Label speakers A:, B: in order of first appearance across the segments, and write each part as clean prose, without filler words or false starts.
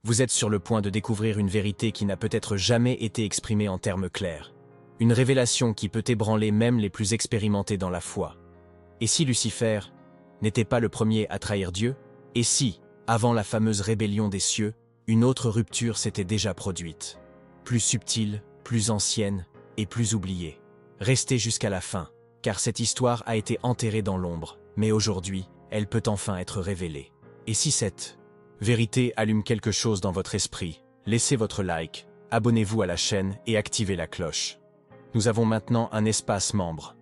A: Vous êtes sur le point de découvrir une vérité qui n'a peut-être jamais été exprimée en termes clairs. Une révélation qui peut ébranler même les plus expérimentés dans la foi. Et si Lucifer n'était pas le premier à trahir Dieu? Et si, avant la fameuse rébellion des cieux, une autre rupture s'était déjà produite? Plus subtile, plus ancienne et plus oubliée. Restez jusqu'à la fin, car cette histoire a été enterrée dans l'ombre, mais aujourd'hui, elle peut enfin être révélée. Et si cette vérité allume quelque chose dans votre esprit, laissez votre like, abonnez-vous à la chaîne et activez la cloche. Nous avons maintenant un espace membre.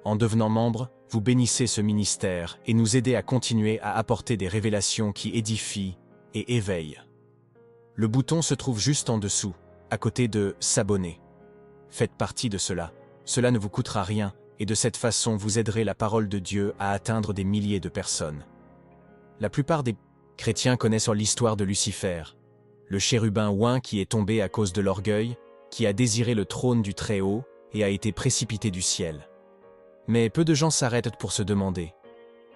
A: En devenant membre, vous bénissez ce ministère et nous aidez à continuer à apporter des révélations qui édifient et éveillent. Le bouton se trouve juste en dessous, à côté de « S'abonner ». Faites partie de cela. Cela ne vous coûtera rien et de cette façon vous aiderez la parole de Dieu à atteindre des milliers de personnes. La plupart des chrétiens connaissent l'histoire de Lucifer, le chérubin oint qui est tombé à cause de l'orgueil, qui a désiré le trône du Très-Haut et a été précipité du ciel. Mais peu de gens s'arrêtent pour se demander,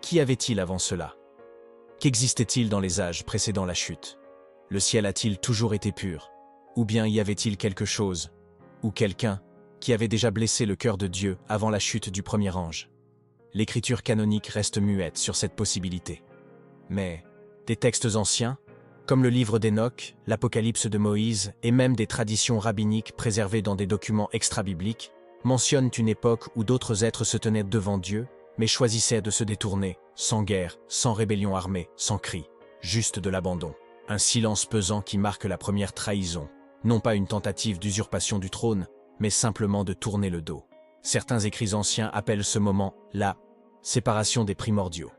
A: qui avait-il avant cela? Qu'existait-il dans les âges précédant la chute? Le ciel a-t-il toujours été pur? Ou bien y avait-il quelque chose, ou quelqu'un, qui avait déjà blessé le cœur de Dieu avant la chute du premier ange? L'écriture canonique reste muette sur cette possibilité. Mais des textes anciens, comme le livre d'Enoch, l'Apocalypse de Moïse et même des traditions rabbiniques préservées dans des documents extra-bibliques, mentionnent une époque où d'autres êtres se tenaient devant Dieu, mais choisissaient de se détourner, sans guerre, sans rébellion armée, sans cri, juste de l'abandon. Un silence pesant qui marque la première trahison, non pas une tentative d'usurpation du trône, mais simplement de tourner le dos. Certains écrits anciens appellent ce moment la séparation des primordiaux.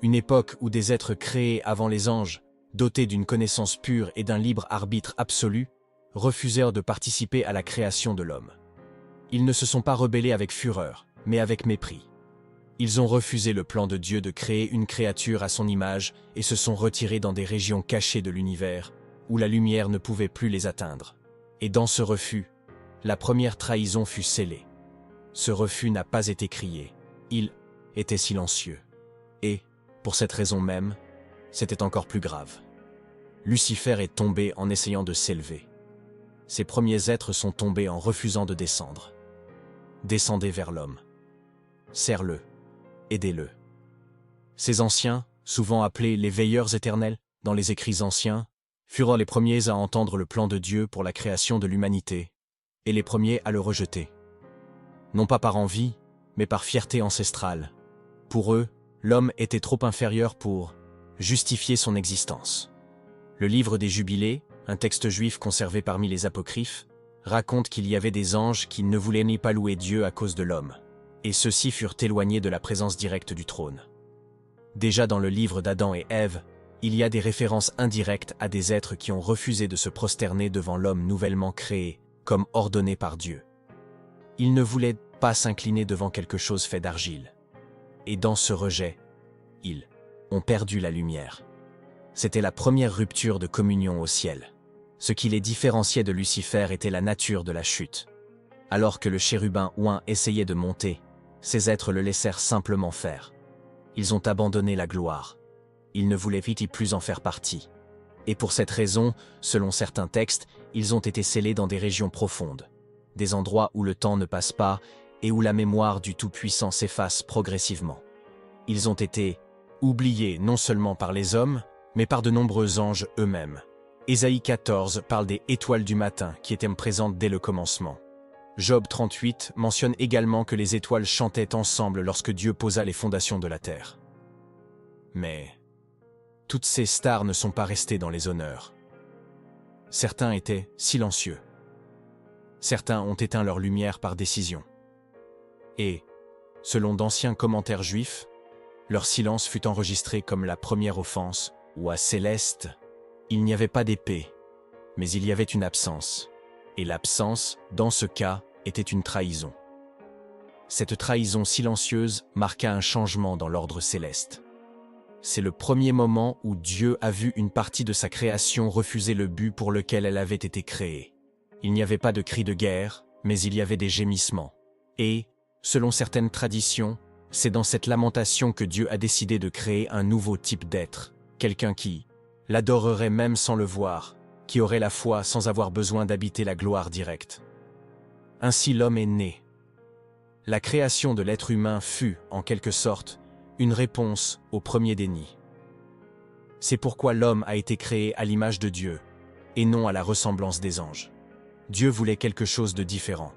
A: Une époque où des êtres créés avant les anges, dotés d'une connaissance pure et d'un libre arbitre absolu, refusèrent de participer à la création de l'homme. Ils ne se sont pas rebellés avec fureur, mais avec mépris. Ils ont refusé le plan de Dieu de créer une créature à son image et se sont retirés dans des régions cachées de l'univers, où la lumière ne pouvait plus les atteindre. Et dans ce refus, la première trahison fut scellée. Ce refus n'a pas été crié, il était silencieux. Et, pour cette raison même, c'était encore plus grave. Lucifer est tombé en essayant de s'élever. Ses premiers êtres sont tombés en refusant de descendre. Descendez vers l'homme. Serre-le. Aidez-le. Ces anciens, souvent appelés les veilleurs éternels dans les écrits anciens, furent les premiers à entendre le plan de Dieu pour la création de l'humanité, et les premiers à le rejeter. Non pas par envie, mais par fierté ancestrale. Pour eux, l'homme était trop inférieur pour justifier son existence. Le livre des Jubilés, un texte juif conservé parmi les apocryphes, raconte qu'il y avait des anges qui ne voulaient ni pas louer Dieu à cause de l'homme, et ceux-ci furent éloignés de la présence directe du trône. Déjà dans le livre d'Adam et Ève, il y a des références indirectes à des êtres qui ont refusé de se prosterner devant l'homme nouvellement créé, comme ordonné par Dieu. Ils ne voulaient pas s'incliner devant quelque chose fait d'argile. Et dans ce rejet, ils ont perdu la lumière. C'était la première rupture de communion au ciel. Ce qui les différenciait de Lucifer était la nature de la chute. Alors que le chérubin oint essayait de monter, ces êtres le laissèrent simplement faire. Ils ont abandonné la gloire. Ils ne voulaient plus en faire partie. Et pour cette raison, selon certains textes, ils ont été scellés dans des régions profondes, des endroits où le temps ne passe pas et où la mémoire du Tout-Puissant s'efface progressivement. Ils ont été oubliés non seulement par les hommes, mais par de nombreux anges eux-mêmes. Ésaïe 14 parle des étoiles du matin qui étaient présentes dès le commencement. Job 38 mentionne également que les étoiles chantaient ensemble lorsque Dieu posa les fondations de la terre. Mais toutes ces stars ne sont pas restées dans les honneurs. Certains étaient silencieux. Certains ont éteint leur lumière par décision. Et, selon d'anciens commentaires juifs, leur silence fut enregistré comme la première offense, ou à Céleste, il n'y avait pas d'épée, mais il y avait une absence. Et l'absence, dans ce cas, était une trahison. Cette trahison silencieuse marqua un changement dans l'ordre céleste. C'est le premier moment où Dieu a vu une partie de sa création refuser le but pour lequel elle avait été créée. Il n'y avait pas de cris de guerre, mais il y avait des gémissements. Et, selon certaines traditions, c'est dans cette lamentation que Dieu a décidé de créer un nouveau type d'être, quelqu'un qui l'adorerait même sans le voir, qui aurait la foi sans avoir besoin d'habiter la gloire directe. Ainsi l'homme est né. La création de l'être humain fut, en quelque sorte, une réponse au premier déni. C'est pourquoi l'homme a été créé à l'image de Dieu, et non à la ressemblance des anges. Dieu voulait quelque chose de différent.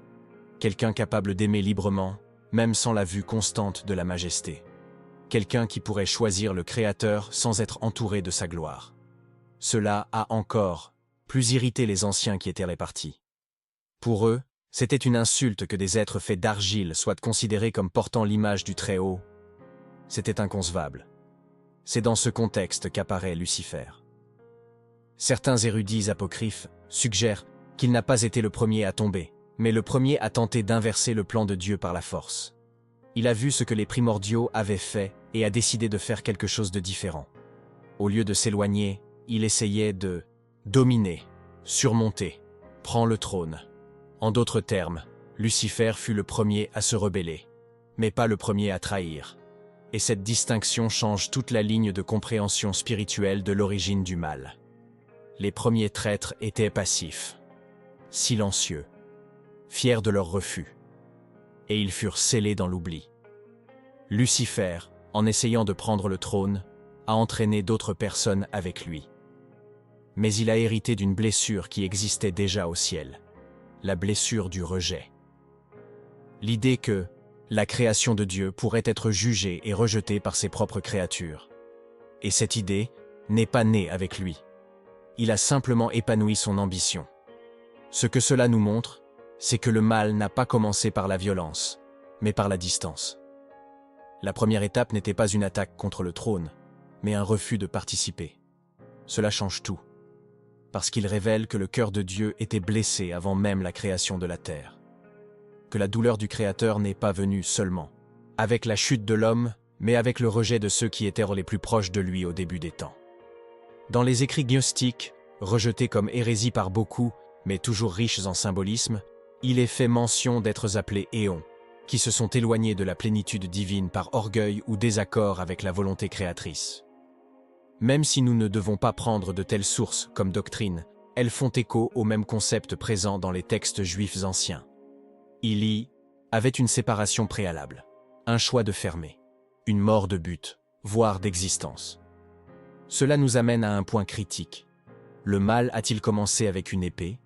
A: Quelqu'un capable d'aimer librement, même sans la vue constante de la majesté. Quelqu'un qui pourrait choisir le Créateur sans être entouré de sa gloire. Cela a encore plus irrité les anciens qui étaient répartis. Pour eux, c'était une insulte que des êtres faits d'argile soient considérés comme portant l'image du Très-Haut. C'était inconcevable. C'est dans ce contexte qu'apparaît Lucifer. Certains érudits apocryphes suggèrent qu'il n'a pas été le premier à tomber, mais le premier à tenter d'inverser le plan de Dieu par la force. Il a vu ce que les primordiaux avaient fait et a décidé de faire quelque chose de différent. Au lieu de s'éloigner, il essayait de dominer, surmonter, prendre le trône. En d'autres termes, Lucifer fut le premier à se rebeller, mais pas le premier à trahir. Et cette distinction change toute la ligne de compréhension spirituelle de l'origine du mal. Les premiers traîtres étaient passifs, silencieux, fiers de leur refus, et ils furent scellés dans l'oubli. Lucifer, en essayant de prendre le trône, a entraîné d'autres personnes avec lui. Mais il a hérité d'une blessure qui existait déjà au ciel, la blessure du rejet. L'idée que la création de Dieu pourrait être jugée et rejetée par ses propres créatures. Et cette idée n'est pas née avec lui. Il a simplement épanoui son ambition. Ce que cela nous montre, c'est que le mal n'a pas commencé par la violence, mais par la distance. La première étape n'était pas une attaque contre le trône, mais un refus de participer. Cela change tout, parce qu'il révèle que le cœur de Dieu était blessé avant même la création de la terre. Que la douleur du Créateur n'est pas venue seulement avec la chute de l'homme, mais avec le rejet de ceux qui étaient les plus proches de lui au début des temps. Dans les écrits gnostiques, rejetés comme hérésie par beaucoup, mais toujours riches en symbolisme, il est fait mention d'êtres appelés éons, qui se sont éloignés de la plénitude divine par orgueil ou désaccord avec la volonté créatrice. Même si nous ne devons pas prendre de telles sources comme doctrine, elles font écho au même concept présent dans les textes juifs anciens. Il y avait une séparation préalable, un choix de fermer, une mort de but, voire d'existence. Cela nous amène à un point critique. Le mal a-t-il commencé avec une épée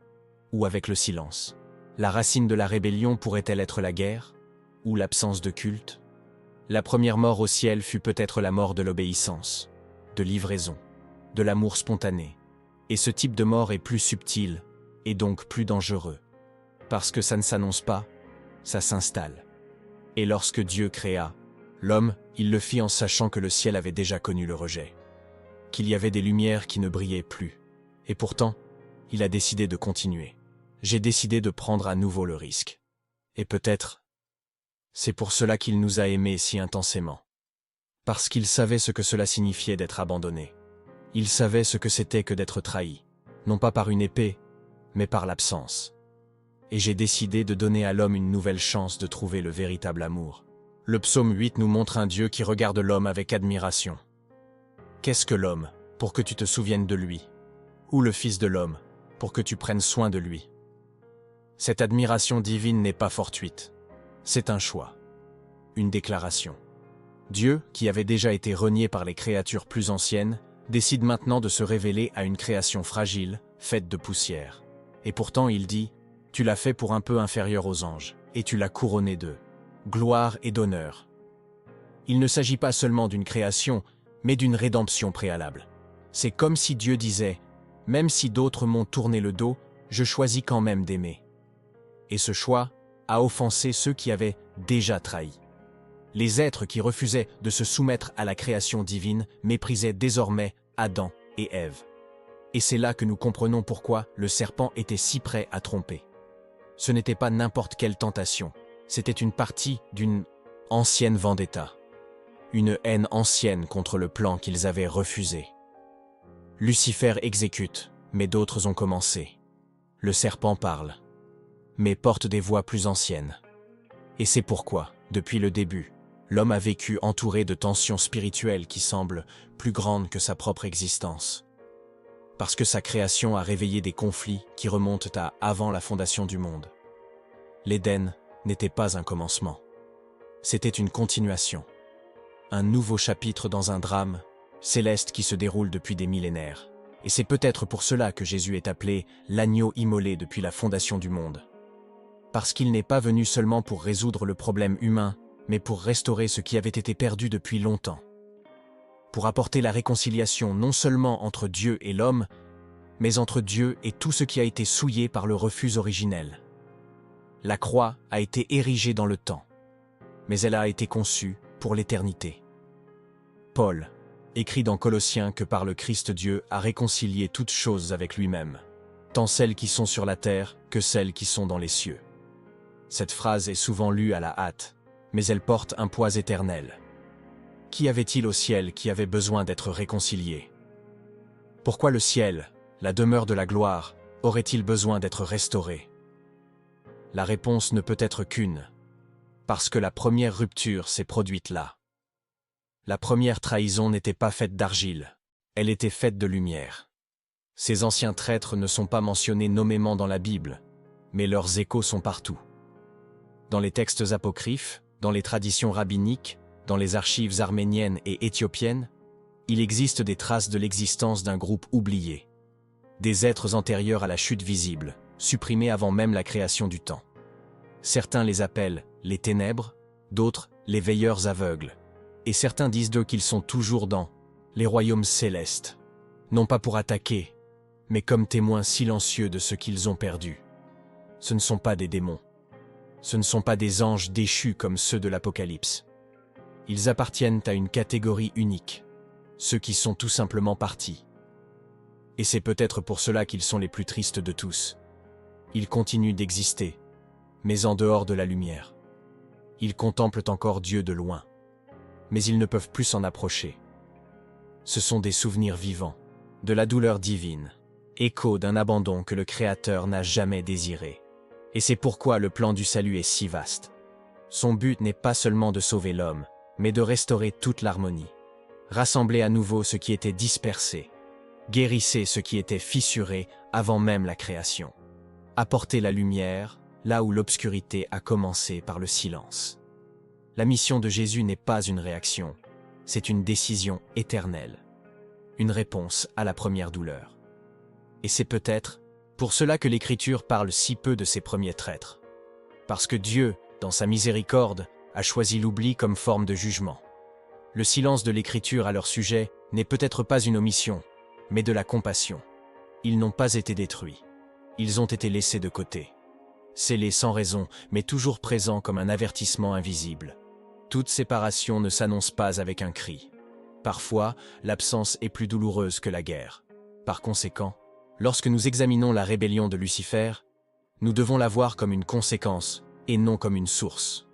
A: ou avec le silence? La racine de la rébellion pourrait-elle être la guerre ou l'absence de culte? La première mort au ciel fut peut-être la mort de l'obéissance, de livraison, de l'amour spontané. Et ce type de mort est plus subtil et donc plus dangereux. Parce que ça ne s'annonce pas, ça s'installe. Et lorsque Dieu créa l'homme, il le fit en sachant que le ciel avait déjà connu le rejet, qu'il y avait des lumières qui ne brillaient plus. Et pourtant, il a décidé de continuer. J'ai décidé de prendre à nouveau le risque. Et peut-être, c'est pour cela qu'il nous a aimés si intensément. Parce qu'il savait ce que cela signifiait d'être abandonné. Il savait ce que c'était que d'être trahi, non pas par une épée, mais par l'absence. Et j'ai décidé de donner à l'homme une nouvelle chance de trouver le véritable amour. Le psaume 8 nous montre un Dieu qui regarde l'homme avec admiration. Qu'est-ce que l'homme, pour que tu te souviennes de lui? Ou le Fils de l'homme, pour que tu prennes soin de lui? Cette admiration divine n'est pas fortuite. C'est un choix. Une déclaration. Dieu, qui avait déjà été renié par les créatures plus anciennes, décide maintenant de se révéler à une création fragile, faite de poussière. Et pourtant il dit: tu l'as fait pour un peu inférieur aux anges, et tu l'as couronné de gloire et d'honneur. Il ne s'agit pas seulement d'une création, mais d'une rédemption préalable. C'est comme si Dieu disait: même si d'autres m'ont tourné le dos, je choisis quand même d'aimer. Et ce choix a offensé ceux qui avaient déjà trahi. Les êtres qui refusaient de se soumettre à la création divine méprisaient désormais Adam et Ève. Et c'est là que nous comprenons pourquoi le serpent était si prêt à tromper. Ce n'était pas n'importe quelle tentation, c'était une partie d'une ancienne vendetta, une haine ancienne contre le plan qu'ils avaient refusé. Lucifer exécute, mais d'autres ont commencé. Le serpent parle, mais porte des voix plus anciennes. Et c'est pourquoi, depuis le début, l'homme a vécu entouré de tensions spirituelles qui semblent plus grandes que sa propre existence. parce que sa création a réveillé des conflits qui remontent à avant la fondation du monde. L'Éden n'était pas un commencement. C'était une continuation. Un nouveau chapitre dans un drame céleste qui se déroule depuis des millénaires. Et c'est peut-être pour cela que Jésus est appelé l'agneau immolé depuis la fondation du monde. Parce qu'il n'est pas venu seulement pour résoudre le problème humain, mais pour restaurer ce qui avait été perdu depuis longtemps. Pour apporter la réconciliation non seulement entre Dieu et l'homme, mais entre Dieu et tout ce qui a été souillé par le refus originel. La croix a été érigée dans le temps, mais elle a été conçue pour l'éternité. Paul écrit dans Colossiens que par le Christ Dieu a réconcilié toutes choses avec lui-même, tant celles qui sont sur la terre que celles qui sont dans les cieux. Cette phrase est souvent lue à la hâte, mais elle porte un poids éternel. Qu'y avait-il au ciel qui avait besoin d'être réconcilié? Pourquoi le ciel, la demeure de la gloire, aurait-il besoin d'être restauré? La réponse ne peut être qu'une, parce que la première rupture s'est produite là. La première trahison n'était pas faite d'argile, elle était faite de lumière. Ces anciens traîtres ne sont pas mentionnés nommément dans la Bible, mais leurs échos sont partout. Dans les textes apocryphes, dans les traditions rabbiniques, dans les archives arméniennes et éthiopiennes, il existe des traces de l'existence d'un groupe oublié. Des êtres antérieurs à la chute visible, supprimés avant même la création du temps. Certains les appellent les ténèbres, d'autres les veilleurs aveugles. Et certains disent d'eux qu'ils sont toujours dans les royaumes célestes, non pas pour attaquer, mais comme témoins silencieux de ce qu'ils ont perdu. Ce ne sont pas des démons. Ce ne sont pas des anges déchus comme ceux de l'Apocalypse. Ils appartiennent à une catégorie unique, ceux qui sont tout simplement partis. Et c'est peut-être pour cela qu'ils sont les plus tristes de tous. Ils continuent d'exister, mais en dehors de la lumière. Ils contemplent encore Dieu de loin, mais ils ne peuvent plus s'en approcher. Ce sont des souvenirs vivants, de la douleur divine, écho d'un abandon que le Créateur n'a jamais désiré. Et c'est pourquoi le plan du salut est si vaste. Son but n'est pas seulement de sauver l'homme, mais de restaurer toute l'harmonie. Rassembler à nouveau ce qui était dispersé. Guérissez ce qui était fissuré avant même la création. Apporter la lumière là où l'obscurité a commencé par le silence. La mission de Jésus n'est pas une réaction, c'est une décision éternelle. Une réponse à la première douleur. Et c'est peut-être pour cela que l'Écriture parle si peu de ces premiers traîtres. Parce que Dieu, dans sa miséricorde, a choisi l'oubli comme forme de jugement. Le silence de l'Écriture à leur sujet n'est peut-être pas une omission, mais de la compassion. Ils n'ont pas été détruits. Ils ont été laissés de côté. Scellés sans raison, mais toujours présents comme un avertissement invisible. Toute séparation ne s'annonce pas avec un cri. Parfois, l'absence est plus douloureuse que la guerre. Par conséquent, lorsque nous examinons la rébellion de Lucifer, nous devons la voir comme une conséquence et non comme une source.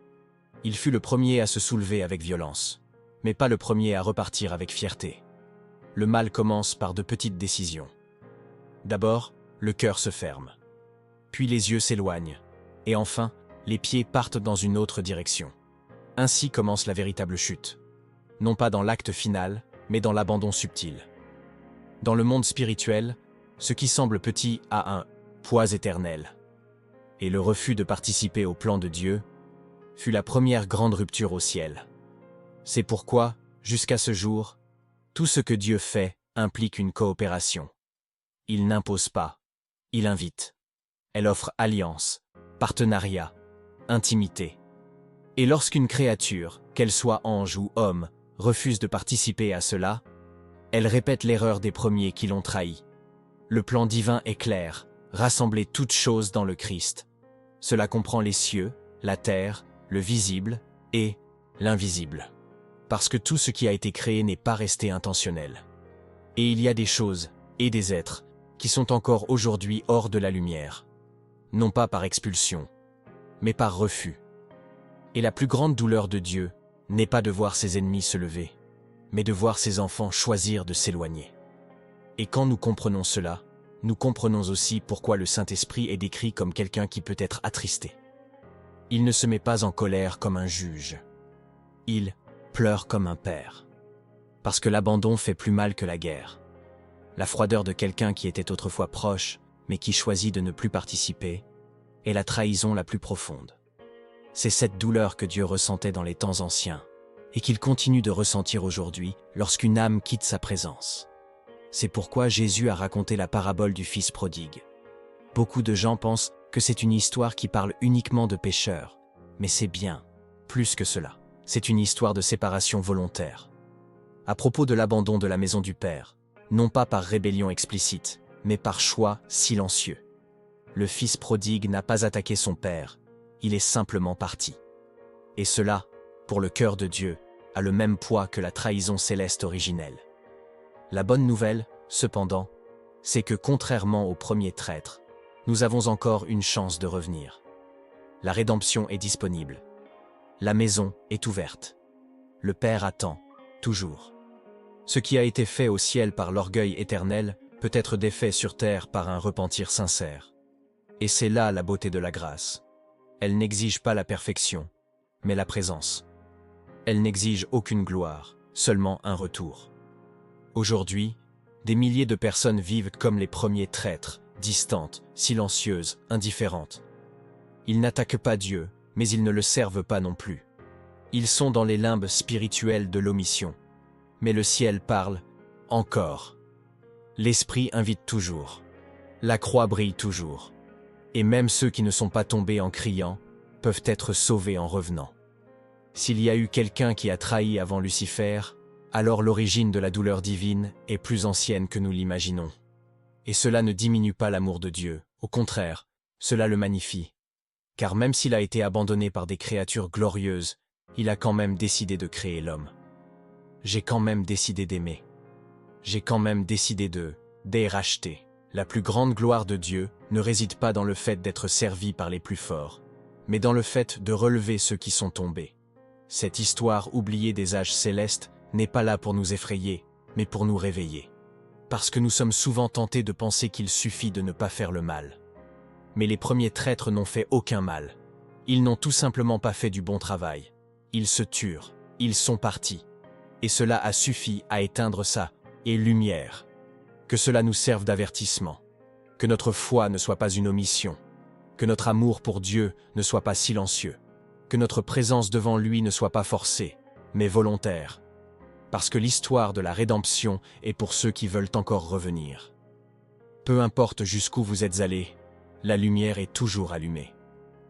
A: Il fut le premier à se soulever avec violence, mais pas le premier à repartir avec fierté. Le mal commence par de petites décisions. D'abord, le cœur se ferme. Puis les yeux s'éloignent. Et enfin, les pieds partent dans une autre direction. Ainsi commence la véritable chute. Non pas dans l'acte final, mais dans l'abandon subtil. Dans le monde spirituel, ce qui semble petit a un poids éternel. Et le refus de participer au plan de Dieu fut la première grande rupture au ciel. C'est pourquoi, jusqu'à ce jour, tout ce que Dieu fait implique une coopération. Il n'impose pas, il invite. Elle offre alliance, partenariat, intimité. Et lorsqu'une créature, qu'elle soit ange ou homme, refuse de participer à cela, elle répète l'erreur des premiers qui l'ont trahi. Le plan divin est clair, rassembler toutes choses dans le Christ. Cela comprend les cieux, la terre, le visible et l'invisible. Parce que tout ce qui a été créé n'est pas resté intentionnel. Et il y a des choses et des êtres qui sont encore aujourd'hui hors de la lumière. Non pas par expulsion, mais par refus. Et la plus grande douleur de Dieu n'est pas de voir ses ennemis se lever, mais de voir ses enfants choisir de s'éloigner. Et quand nous comprenons cela, nous comprenons aussi pourquoi le Saint-Esprit est décrit comme quelqu'un qui peut être attristé. Il ne se met pas en colère comme un juge. Il pleure comme un père. Parce que l'abandon fait plus mal que la guerre. la froideur de quelqu'un qui était autrefois proche, mais qui choisit de ne plus participer, est la trahison la plus profonde. C'est cette douleur que Dieu ressentait dans les temps anciens, et qu'il continue de ressentir aujourd'hui lorsqu'une âme quitte sa présence. C'est pourquoi Jésus a raconté la parabole du Fils prodigue. Beaucoup de gens pensent que c'est une histoire qui parle uniquement de pécheurs, mais c'est bien plus que cela. C'est une histoire de séparation volontaire. À propos de l'abandon de la maison du Père, non pas par rébellion explicite, mais par choix silencieux. Le Fils prodigue n'a pas attaqué son Père, il est simplement parti. Et cela, pour le cœur de Dieu, a le même poids que la trahison céleste originelle. La bonne nouvelle, cependant, c'est que contrairement au premier traître, nous avons encore une chance de revenir. La rédemption est disponible. La maison est ouverte. Le Père attend, toujours. Ce qui a été fait au ciel par l'orgueil éternel peut être défait sur terre par un repentir sincère. Et c'est là la beauté de la grâce. Elle n'exige pas la perfection, mais la présence. Elle n'exige aucune gloire, seulement un retour. Aujourd'hui, des milliers de personnes vivent comme les premiers traîtres, distantes, silencieuses, indifférentes. Ils n'attaquent pas Dieu, mais ils ne le servent pas non plus. Ils sont dans les limbes spirituelles de l'omission. Mais le ciel parle encore. L'Esprit invite toujours. La croix brille toujours. Et même ceux qui ne sont pas tombés en criant peuvent être sauvés en revenant. S'il y a eu quelqu'un qui a trahi avant Lucifer, alors l'origine de la douleur divine est plus ancienne que nous l'imaginons. Et cela ne diminue pas l'amour de Dieu, au contraire, cela le magnifie. Car même s'il a été abandonné par des créatures glorieuses, il a quand même décidé de créer l'homme. J'ai quand même décidé d'aimer. J'ai quand même décidé de racheter. La plus grande gloire de Dieu ne réside pas dans le fait d'être servi par les plus forts, mais dans le fait de relever ceux qui sont tombés. Cette histoire oubliée des âges célestes n'est pas là pour nous effrayer, mais pour nous réveiller. Parce que nous sommes souvent tentés de penser qu'il suffit de ne pas faire le mal. Mais les premiers traîtres n'ont fait aucun mal. Ils n'ont tout simplement pas fait du bon travail. Ils se turent, ils sont partis. Et cela a suffi à éteindre ça, et lumière. Que cela nous serve d'avertissement. Que notre foi ne soit pas une omission. Que notre amour pour Dieu ne soit pas silencieux. Que notre présence devant lui ne soit pas forcée, mais volontaire. Parce que l'histoire de la rédemption est pour ceux qui veulent encore revenir. Peu importe jusqu'où vous êtes allés, la lumière est toujours allumée.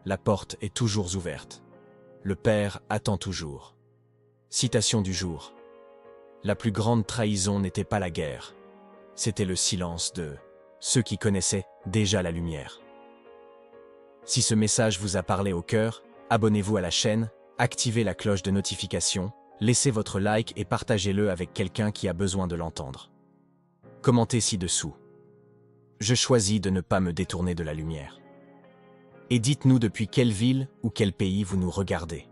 A: La porte est toujours ouverte. Le Père attend toujours. Citation du jour. La plus grande trahison n'était pas la guerre. C'était le silence de ceux qui connaissaient déjà la lumière. Si ce message vous a parlé au cœur, abonnez-vous à la chaîne, activez la cloche de notification, laissez votre like et partagez-le avec quelqu'un qui a besoin de l'entendre. Commentez ci-dessous. Je choisis de ne pas me détourner de la lumière. Et dites-nous depuis quelle ville ou quel pays vous nous regardez.